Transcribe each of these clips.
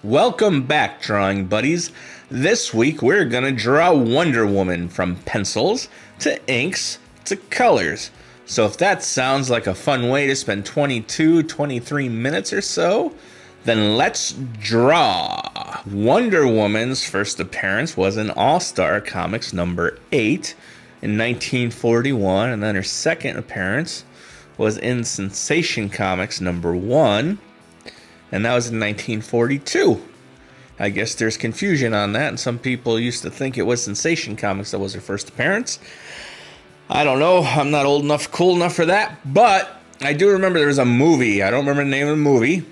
Welcome back, drawing buddies. This week we're gonna draw Wonder Woman from pencils to inks to colors. So if that sounds like a fun way to spend 23 minutes or so, then let's draw. Wonder Woman's first appearance was in All-Star Comics number 8 in 1941, and then her second appearance was in Sensation Comics number 1, and that was in 1942. I guess there's confusion on that, and some people used to think it was Sensation Comics that was her first appearance. I don't know. I'm not old enough, cool enough for that, but I do remember there was a movie. I don't remember the name of the movie,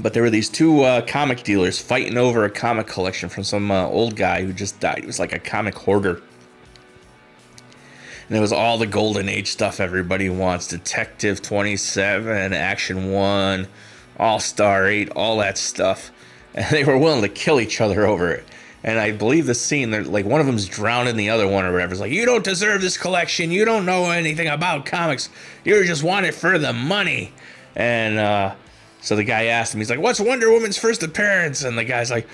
but there were these two comic dealers fighting over a comic collection from some old guy who just died. He was like a comic hoarder. And it was all the Golden Age stuff everybody wants. Detective 27, Action 1, All-Star 8, all that stuff. And they were willing to kill each other over it. And I believe the scene, like one of them's drowning the other one or whatever. It's like, you don't deserve this collection. You don't know anything about comics. You just want it for the money. And so the guy asked him, he's like, what's Wonder Woman's first appearance? And the guy's like,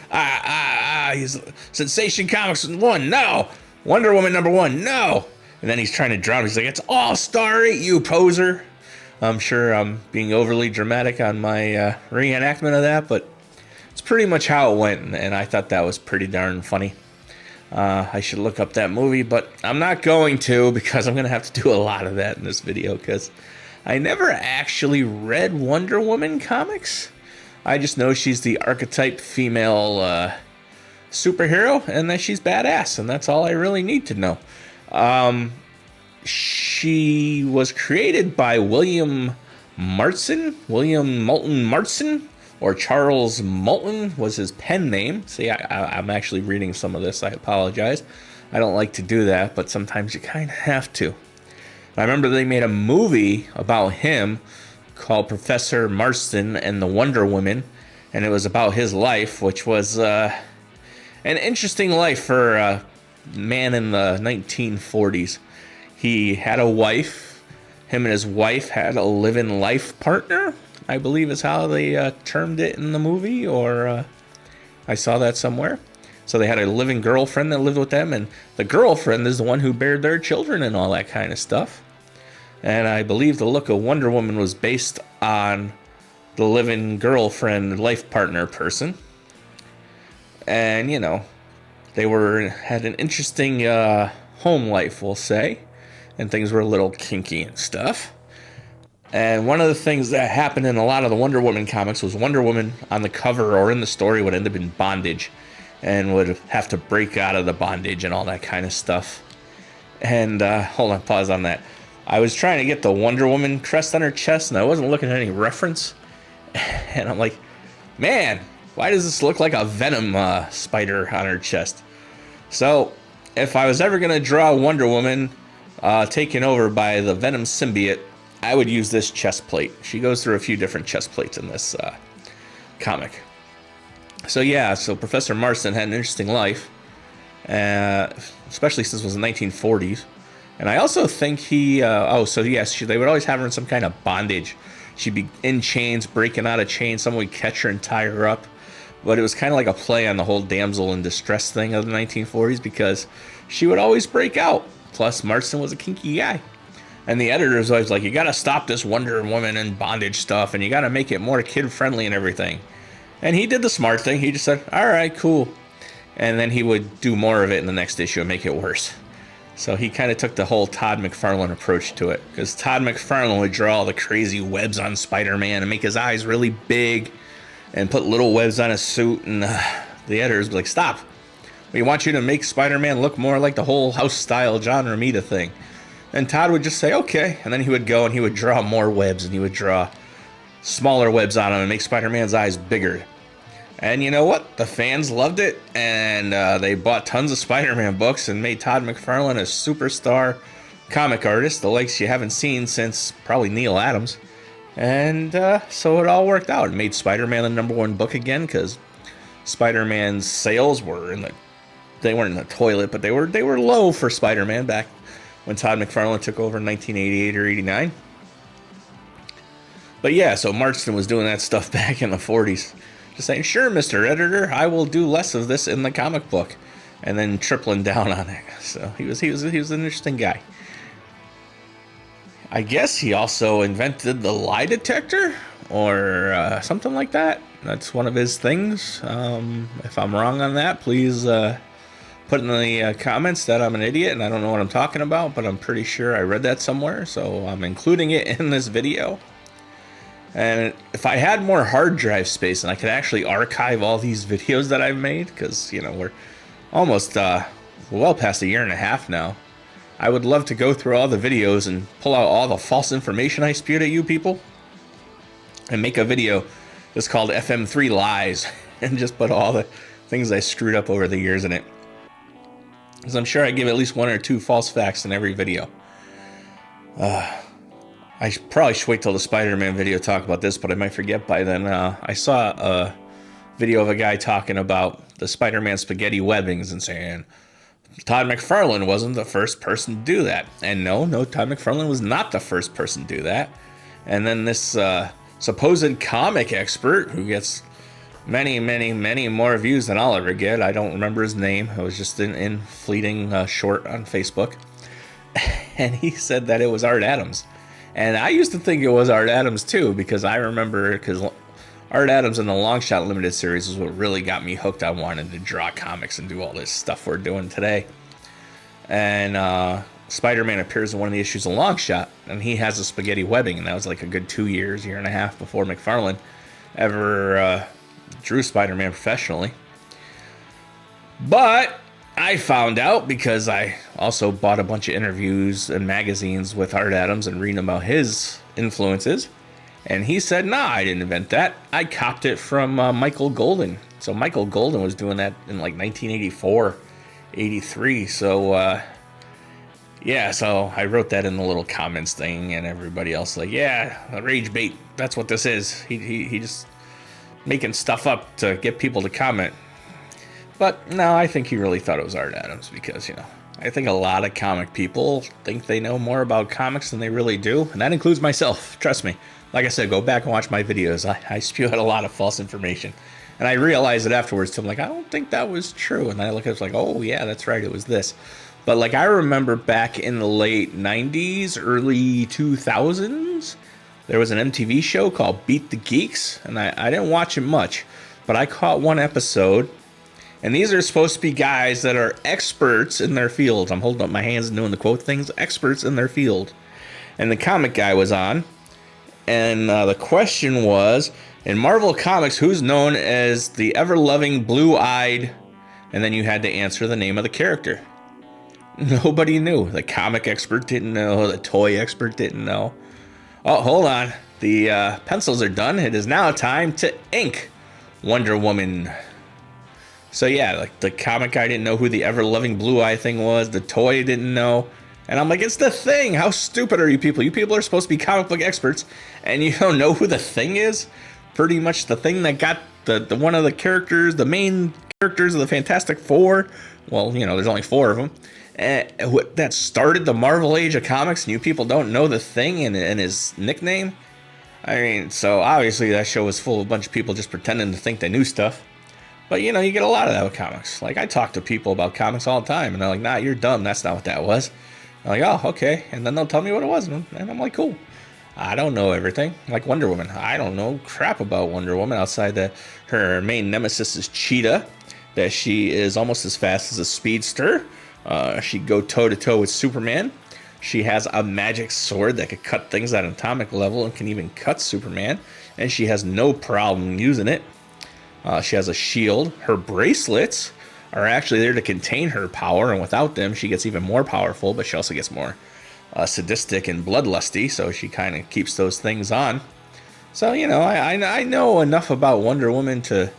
he's Sensation Comics 1, no. Wonder Woman number 1, no. And then he's trying to drown him. He's like, it's All-Star 8, you poser. I'm sure I'm being overly dramatic on my reenactment of that, but it's pretty much how it went, and I thought that was pretty darn funny. I should look up that movie, but I'm not going to, because I'm going to have to do a lot of that in this video, because I never actually read Wonder Woman comics. I just know she's the archetype female superhero, and that she's badass, and that's all I really need to know. She was created by William Moulton Marston, or Charles Moulton was his pen name. See, I'm actually reading some of this. I apologize. I don't like to do that, but sometimes you kind of have to. I remember they made a movie about him called Professor Marston and the Wonder Woman, and it was about his life, which was an interesting life for a man in the 1940s. He had a wife. Him and his wife had a live-in life partner, I believe is how they termed it in the movie, or I saw that somewhere. So they had a living girlfriend that lived with them, and the girlfriend is the one who bared their children and all that kind of stuff. And I believe the look of Wonder Woman was based on the living girlfriend, life partner person. And, you know, they had an interesting home life, we'll say, and things were a little kinky and stuff. And one of the things that happened in a lot of the Wonder Woman comics was Wonder Woman on the cover or in the story would end up in bondage and would have to break out of the bondage and all that kind of stuff. And hold on, pause on that. I was trying to get the Wonder Woman crest on her chest, and I wasn't looking at any reference. And I'm like, man, why does this look like a Venom spider on her chest? So if I was ever going to draw Wonder Woman taken over by the Venom symbiote, I would use this chest plate. She goes through a few different chest plates in this comic. So yeah, so Professor Marston had an interesting life, especially since it was the 1940s. And I also think they would always have her in some kind of bondage. She'd be in chains, breaking out of chains. Someone would catch her and tie her up. But it was kind of like a play on the whole damsel in distress thing of the 1940s, because she would always break out. Plus, Marston was a kinky guy. And the editor was always like, you got to stop this Wonder Woman and bondage stuff, and you got to make it more kid-friendly and everything. And he did the smart thing. He just said, all right, cool. And then he would do more of it in the next issue and make it worse. So he kind of took the whole Todd McFarlane approach to it, because Todd McFarlane would draw all the crazy webs on Spider-Man and make his eyes really big and put little webs on his suit. And the editors would be like, stop. We want you to make Spider-Man look more like the whole house-style John Romita thing. And Todd would just say, okay. And then he would go and he would draw more webs, and he would draw smaller webs on him and make Spider-Man's eyes bigger. And you know what? The fans loved it, and they bought tons of Spider-Man books and made Todd McFarlane a superstar comic artist, the likes you haven't seen since probably Neil Adams. And so it all worked out. It made Spider-Man the #1 book again, because Spider-Man's sales were they weren't in the toilet, but they were low for Spider-Man back when Todd McFarlane took over in 1988 or 89. But yeah, so Marston was doing that stuff back in the 40s. Just saying, sure, Mr. Editor, I will do less of this in the comic book, and then tripling down on it. So he was an interesting guy. I guess he also invented the lie detector or something like that. That's one of his things. If I'm wrong on that, please put in the comments that I'm an idiot and I don't know what I'm talking about, but I'm pretty sure I read that somewhere, so I'm including it in this video. And if I had more hard drive space and I could actually archive all these videos that I've made, because, you know, we're almost well past a year and a half now, I would love to go through all the videos and pull out all the false information I spewed at you people and make a video that's called FM3 Lies and just put all the things I screwed up over the years in it. Because I'm sure I give at least one or two false facts in every video. I probably should wait till the Spider-Man video to talk about this, but I might forget by then. I saw a video of a guy talking about the Spider-Man spaghetti webbings and saying Todd McFarlane wasn't the first person to do that. And no, Todd McFarlane was not the first person to do that. And then this supposed comic expert who gets many more views than I'll ever get. I don't remember his name. I was just in fleeting short on Facebook. And he said that it was Art Adams. And I used to think it was Art Adams too, because I remember, because Art Adams in the Long Shot Limited series was what really got me hooked on wanting to draw comics and do all this stuff we're doing today. And Spider-Man appears in one of the issues of Long Shot, and he has a spaghetti webbing, and that was like a good 2 years, year and a half before McFarlane ever drew Spider-Man professionally. But I found out, because I also bought a bunch of interviews and magazines with Art Adams and reading about his influences, and he said, nah, I didn't invent that. I copped it from Michael Golden. So Michael Golden was doing that in like 1984, 83. So, yeah, so I wrote that in the little comments thing, and everybody else like, yeah, rage bait, that's what this is. He just making stuff up to get people to comment. But no, I think he really thought it was Art Adams, because, you know, I think a lot of comic people think they know more about comics than they really do, and that includes myself. Trust me. Like I said, go back and watch my videos. I spew out a lot of false information. And I realized it afterwards, too. I'm like, I don't think that was true. And then I look at it, it's like, oh, yeah, that's right, it was this. But, like, I remember back in the late 90s, early 2000s, there was an MTV show called Beat the Geeks. And I didn't watch it much, but I caught one episode. And these are supposed to be guys that are experts in their field. I'm holding up my hands and doing the quote things. Experts in their field. And the comic guy was on. And the question was, in Marvel Comics, who's known as the ever-loving blue-eyed? And then you had to answer the name of the character. Nobody knew. The comic expert didn't know. The toy expert didn't know. Oh, hold on. The pencils are done. It is now time to ink Wonder Woman. So yeah, like the comic guy didn't know who the ever-loving blue-eye thing was. The toy didn't know. And I'm like, it's the Thing. How stupid are you people? You people are supposed to be comic book experts, and you don't know who the Thing is? Pretty much the thing that got the one of the characters, the main characters of the Fantastic Four. Well, you know, there's only 4 of them. That started the Marvel Age of Comics, and you people don't know the Thing and his nickname? I mean, so obviously that show was full of a bunch of people just pretending to think they knew stuff. But, you know, you get a lot of that with comics. Like, I talk to people about comics all the time, and they're like, nah, you're dumb. That's not what that was. I'm like, oh, okay. And then they'll tell me what it was, and I'm like, cool. I don't know everything. Like Wonder Woman. I don't know crap about Wonder Woman outside that her main nemesis is Cheetah, that she is almost as fast as a speedster. She'd go toe-to-toe with Superman. She has a magic sword that could cut things at an atomic level and can even cut Superman. And she has no problem using it. She has a shield. Her bracelets are actually there to contain her power, and without them, she gets even more powerful, but she also gets more sadistic and bloodlusty, so she kind of keeps those things on. So, you know, I know enough about Wonder Woman to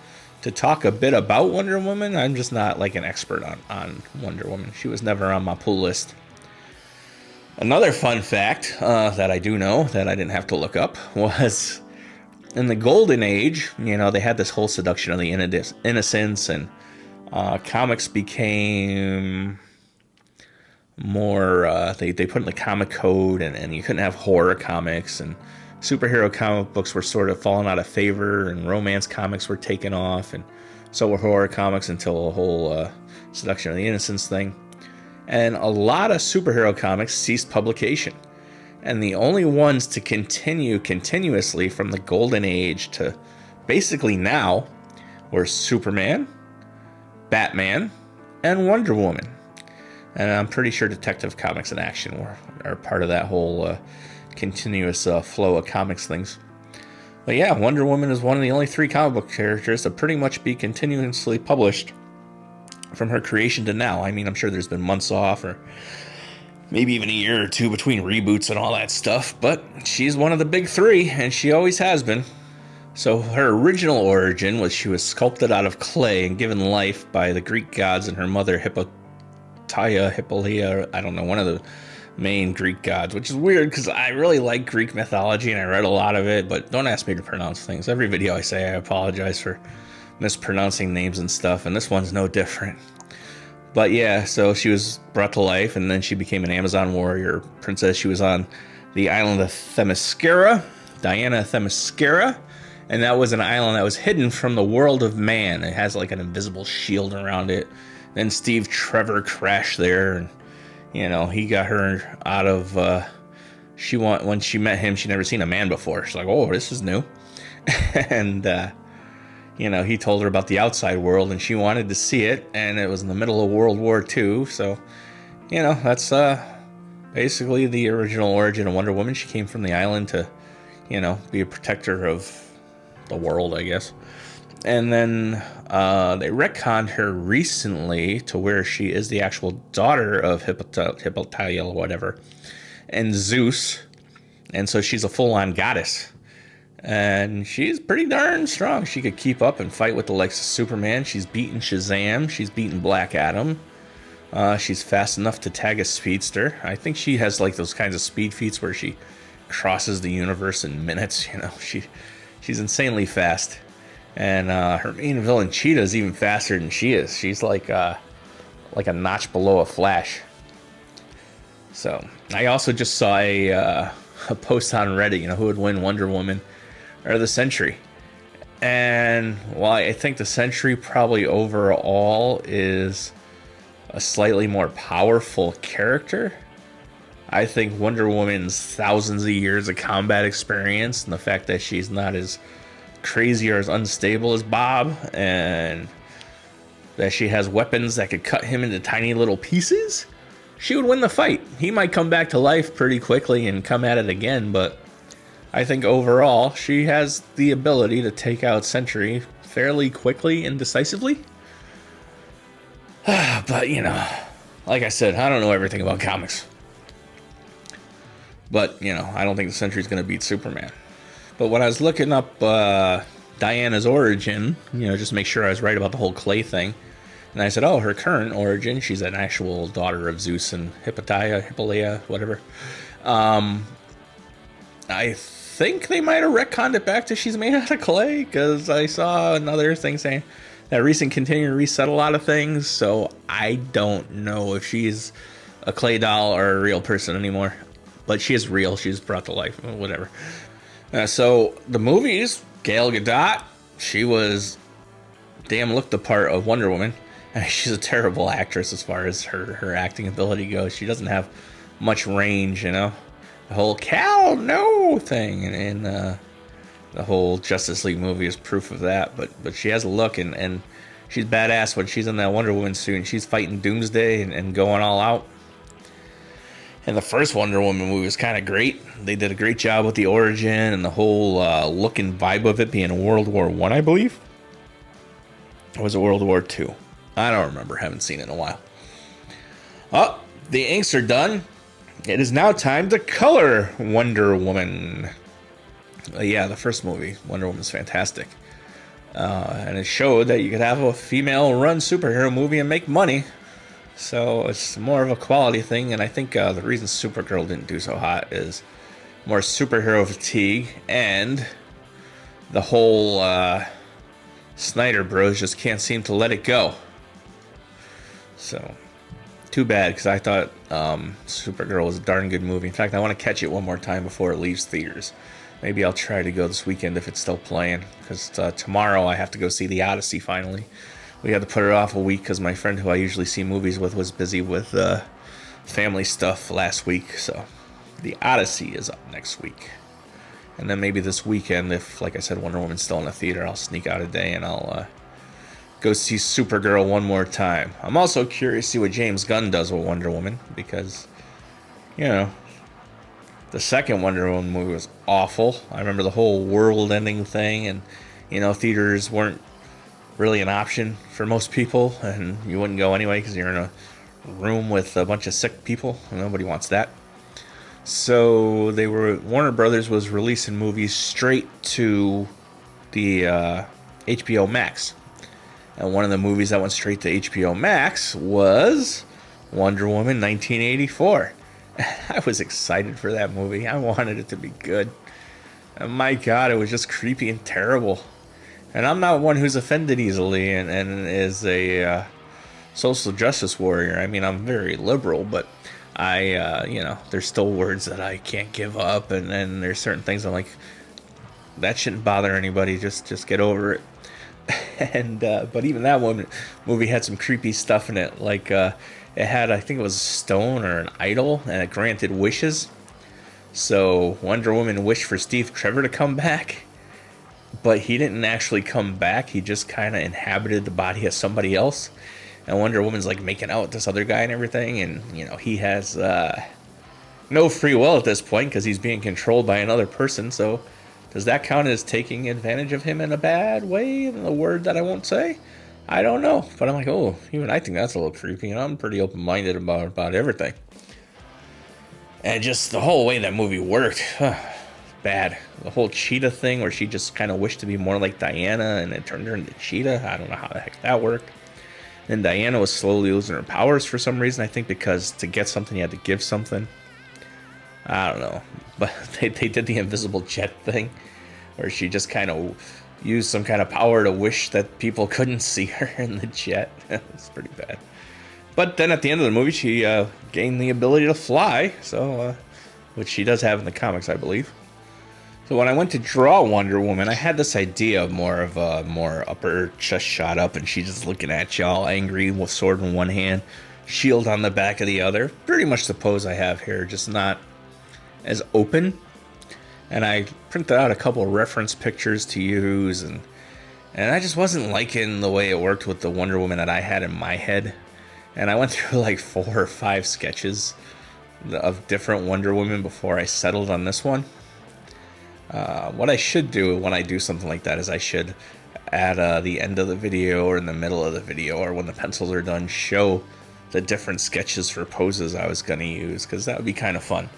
talk a bit about Wonder Woman. I'm just not like an expert on Wonder Woman. She was never on my pull list. Another fun fact that I do know that I didn't have to look up was in the Golden Age, you know, they had this whole seduction of the innocence, and comics became more, they put in the comic code, and you couldn't have horror comics, and superhero comic books were sort of falling out of favor, and romance comics were taken off, and so were horror comics until the whole Seduction of the Innocents thing. And a lot of superhero comics ceased publication. And the only ones to continue continuously from the Golden Age to basically now were Superman, Batman, and Wonder Woman. And I'm pretty sure Detective Comics and Action are part of that whole continuous flow of comics things. But yeah, Wonder Woman is one of the only 3 comic book characters to pretty much be continuously published from her creation to now. I mean, I'm sure there's been months off or maybe even a year or 2 between reboots and all that stuff, but she's one of the big 3, and she always has been. So her original origin was she was sculpted out of clay and given life by the Greek gods and her mother Hippolyta, I don't know, one of the main Greek gods, which is weird because I really like Greek mythology and I read a lot of it, but don't ask me to pronounce things. Every video I say I apologize for mispronouncing names and stuff, and this one's no different. But yeah, so she was brought to life, and then she became an Amazon warrior princess. She was on the island of Themyscira, Diana Themyscira, and that was an island that was hidden from the world of man. It has like an invisible shield around it. Then Steve Trevor crashed there, and you know, he got her out of. When she met him, she'd never seen a man before. She's like, "Oh, this is new," and. You know, he told her about the outside world, and she wanted to see it, and it was in the middle of World War II, so, you know, that's basically the original origin of Wonder Woman. She came from the island to, you know, be a protector of the world, I guess. And then they retconned her recently to where she is the actual daughter of Hippolyta or whatever, and Zeus, and so she's a full-on goddess. And she's pretty darn strong. She could keep up and fight with the likes of Superman. She's beaten Shazam. She's beaten Black Adam. She's fast enough to tag a speedster. I think she has like those kinds of speed feats where she crosses the universe in minutes. You know, she's insanely fast. And her main villain, Cheetah, is even faster than she is. She's like a notch below a Flash. So I also just saw a post on Reddit. You know, who would win, Wonder Woman or the Sentry? And while I think the Sentry probably overall is a slightly more powerful character, I think Wonder Woman's thousands of years of combat experience and the fact that she's not as crazy or as unstable as Bob, and that she has weapons that could cut him into tiny little pieces, she would win the fight. He might come back to life pretty quickly and come at it again, but I think overall she has the ability to take out Sentry fairly quickly and decisively. But, you know, like I said, I don't know everything about comics. But, you know, I don't think the Sentry's going to beat Superman. But when I was looking up Diana's origin, you know, just to make sure I was right about the whole clay thing, and I said, oh, her current origin, she's an actual daughter of Zeus and Hippolyta, whatever. I think they might have retconned it back to she's made out of clay, because I saw another thing saying that recent continued to reset a lot of things, so I don't know if she's a clay doll or a real person anymore. But she is real. She's brought to life, whatever. So the movies, Gal Gadot, she was damn looked the part of Wonder Woman. I mean, she's a terrible actress as far as her acting ability goes. She doesn't have much range, you know. The whole Cal no thing and the whole Justice League movie is proof of that. But she has a look, and she's badass when she's in that Wonder Woman suit and she's fighting Doomsday and going all out. And the first Wonder Woman movie was kind of great. They did a great job with the origin and the whole look and vibe of it being World War I, I believe. Or was it World War II? I don't remember. Haven't seen it in a while. Oh, the inks are done. It is now time to color Wonder Woman. Yeah, the first movie, Wonder Woman's fantastic. And it showed that you could have a female-run superhero movie and make money. So it's more of a quality thing, and I think the reason Supergirl didn't do so hot is more superhero fatigue, and the whole Snyder Bros just can't seem to let it go. So, too bad, because I thought Supergirl was a darn good movie. In fact, I want to catch it one more time before it leaves theaters. Maybe I'll try to go this weekend if it's still playing, because tomorrow I have to go see The Odyssey finally. We had to put it off a week because my friend who I usually see movies with was busy with family stuff last week. So The Odyssey is up next week. And then maybe this weekend, if, like I said, Wonder Woman's still in the theater, I'll sneak out a day and I'll go see Supergirl one more time. I'm also curious to see what James Gunn does with Wonder Woman, because, you know, the second Wonder Woman movie was awful. I remember the whole world-ending thing, and, you know, theaters weren't really an option for most people, and you wouldn't go anyway because you're in a room with a bunch of sick people, and nobody wants that. So Warner Brothers was releasing movies straight to the HBO Max. And one of the movies that went straight to HBO Max was Wonder Woman 1984. I was excited for that movie. I wanted it to be good. And my God, it was just creepy and terrible. And I'm not one who's offended easily and is a social justice warrior. I mean, I'm very liberal, but there's still words that I can't give up. And then there's certain things I'm like, that shouldn't bother anybody. Just get over it. And but even that movie had some creepy stuff in it. Like it had, I think it was a stone or an idol, and it granted wishes. So Wonder Woman wished for Steve Trevor to come back, but he didn't actually come back. He just kind of inhabited the body of somebody else. And Wonder Woman's like making out with this other guy and everything, and you know he has no free will at this point because he's being controlled by another person. So does that count as taking advantage of him in a bad way, in a word that I won't say? I don't know. But I'm like, oh, even I think that's a little creepy. And I'm pretty open-minded about everything. And just the whole way that movie worked, bad. The whole cheetah thing where she just kind of wished to be more like Diana and it turned her into Cheetah. I don't know how the heck that worked. Then Diana was slowly losing her powers for some reason. I think because to get something, you had to give something. I don't know. But they did the invisible jet thing where she just kind of used some kind of power to wish that people couldn't see her in the jet. It's pretty bad. But then at the end of the movie, she gained the ability to fly, so which she does have in the comics, I believe. So when I went to draw Wonder Woman, I had this idea of more upper chest shot up, and she's just looking at you all angry with sword in one hand, shield on the back of the other. Pretty much the pose I have here, just not as open. And I printed out a couple of reference pictures to use, and I just wasn't liking the way it worked with the Wonder Woman that I had in my head. And I went through like 4 or 5 sketches of different Wonder Women before I settled on this one. What I should do when I do something like that is I should, at the end of the video or in the middle of the video or when the pencils are done, show the different sketches for poses I was going to use, because that would be kind of fun.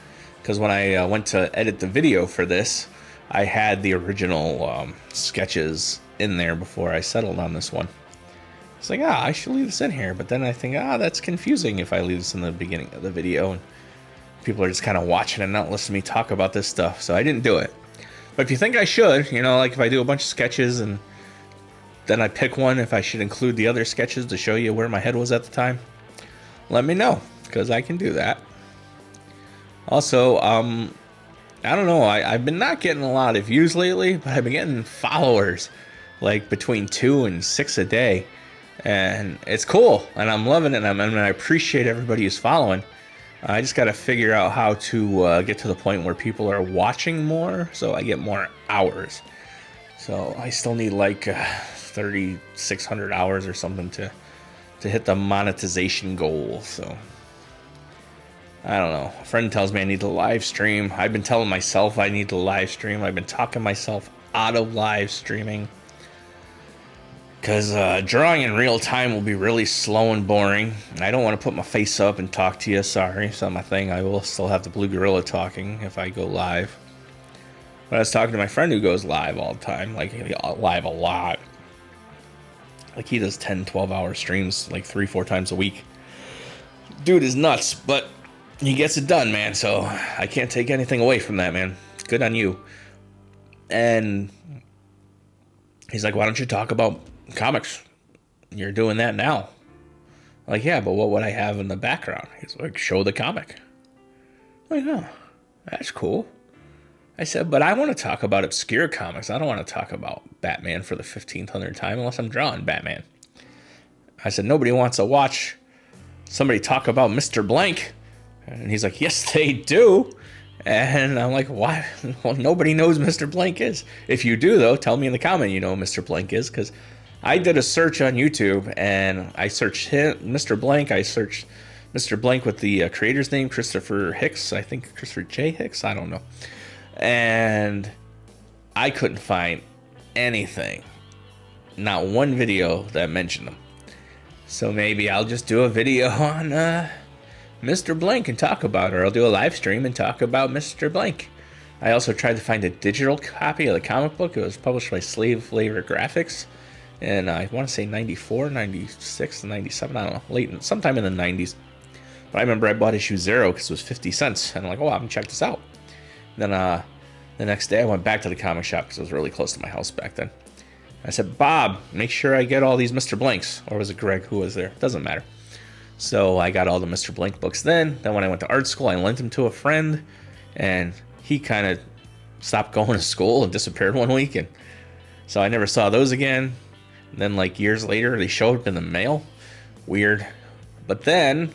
Because when I went to edit the video for this, I had the original sketches in there before I settled on this one. It's like, I should leave this in here. But then I think, that's confusing if I leave this in the beginning of the video. And people are just kind of watching and not listening to me talk about this stuff. So I didn't do it. But if you think I should, like if I do a bunch of sketches and then I pick one, if I should include the other sketches to show you where my head was at the time, let me know, because I can do that. Also, I don't know, I've been not getting a lot of views lately, but I've been getting followers, like between 2 and 6 a day, and it's cool, and I'm loving it, and I appreciate everybody who's following. I just got to figure out how to get to the point where people are watching more, so I get more hours. So I still need like 3,600 hours or something to hit the monetization goal, so I don't know. A friend tells me I need to live stream. I've been telling myself I need to live stream. I've been talking myself out of live streaming. Because drawing in real time will be really slow and boring. I don't want to put my face up and talk to you. Sorry, it's not my thing. I will still have the Blue Gorilla talking if I go live. But I was talking to my friend who goes live all the time. Like, live a lot. Like, he does 10, 12-hour streams like 3-4 times a week. Dude is nuts, but he gets it done, man, so I can't take anything away from that, man. Good on you. And he's like, why don't you talk about comics? You're doing that now. I'm like, yeah, but what would I have in the background? He's like, show the comic. I'm like, oh, that's cool. I said, but I want to talk about obscure comics. I don't want to talk about Batman for the 15th time unless I'm drawing Batman. I said, nobody wants to watch somebody talk about Mr. Blank. And he's like, yes, they do. And I'm like, why? Well, nobody knows Mr. Blank is. If you do, though, tell me in the comment you know who Mr. Blank is, because I did a search on YouTube, and I searched Mr. Blank. I searched Mr. Blank with the creator's name, Christopher Hicks. I think Christopher J. Hicks. I don't know. And I couldn't find anything. Not one video that mentioned him. So maybe I'll just do a video on Mr. Blank and talk about it. Or I'll do a live stream and talk about Mr. Blank. I also tried to find a digital copy of the comic book. It was published by Slave Labor Graphics. And I want to say 94, 96, 97, I don't know, sometime in the 90s. But I remember I bought issue 0 because it was 50 cents. And I'm like, oh, I'm going to check this out. Then the next day I went back to the comic shop because it was really close to my house back then. I said, Bob, make sure I get all these Mr. Blanks. Or was it Greg who was there? Doesn't matter. So I got all the Mr. Blank books then. Then when I went to art school, I lent them to a friend. And he kind of stopped going to school and disappeared one week. And so I never saw those again. And then like years later, they showed up in the mail. Weird. But then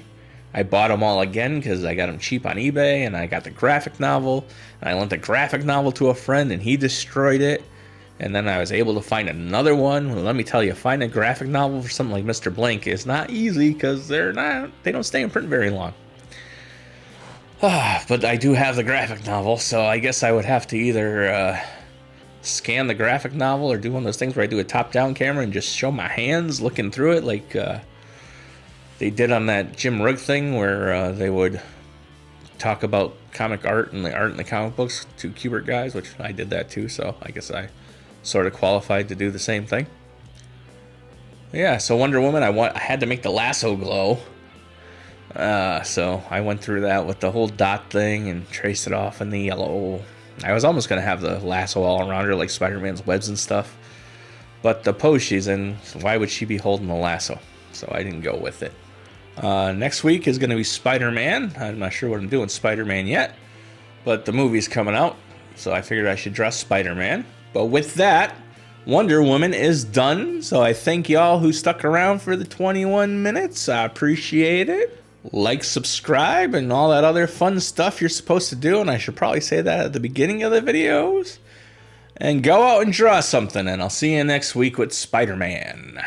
I bought them all again because I got them cheap on eBay. And I got the graphic novel. And I lent the graphic novel to a friend and he destroyed it. And then I was able to find another one. Well, let me tell you, finding a graphic novel for something like Mr. Blank is not easy because they don't stay in print very long. But I do have the graphic novel, so I guess I would have to either scan the graphic novel or do one of those things where I do a top-down camera and just show my hands looking through it like they did on that Jim Rugg thing where they would talk about comic art and the art in the comic books to Kubert guys, which I did that too, so I guess I sort of qualified to do the same thing. Yeah, so Wonder Woman, I had to make the lasso glow. So I went through that with the whole dot thing and traced it off in the yellow. I was almost going to have the lasso all around her like Spider-Man's webs and stuff. But the pose she's in, why would she be holding the lasso? So I didn't go with it. Next week is going to be Spider-Man. I'm not sure what I'm doing Spider-Man yet. But the movie's coming out. So I figured I should dress Spider-Man. But with that, Wonder Woman is done. So I thank y'all who stuck around for the 21 minutes. I appreciate it. Like, subscribe, and all that other fun stuff you're supposed to do. And I should probably say that at the beginning of the videos. And go out and draw something. And I'll see you next week with Spider-Man.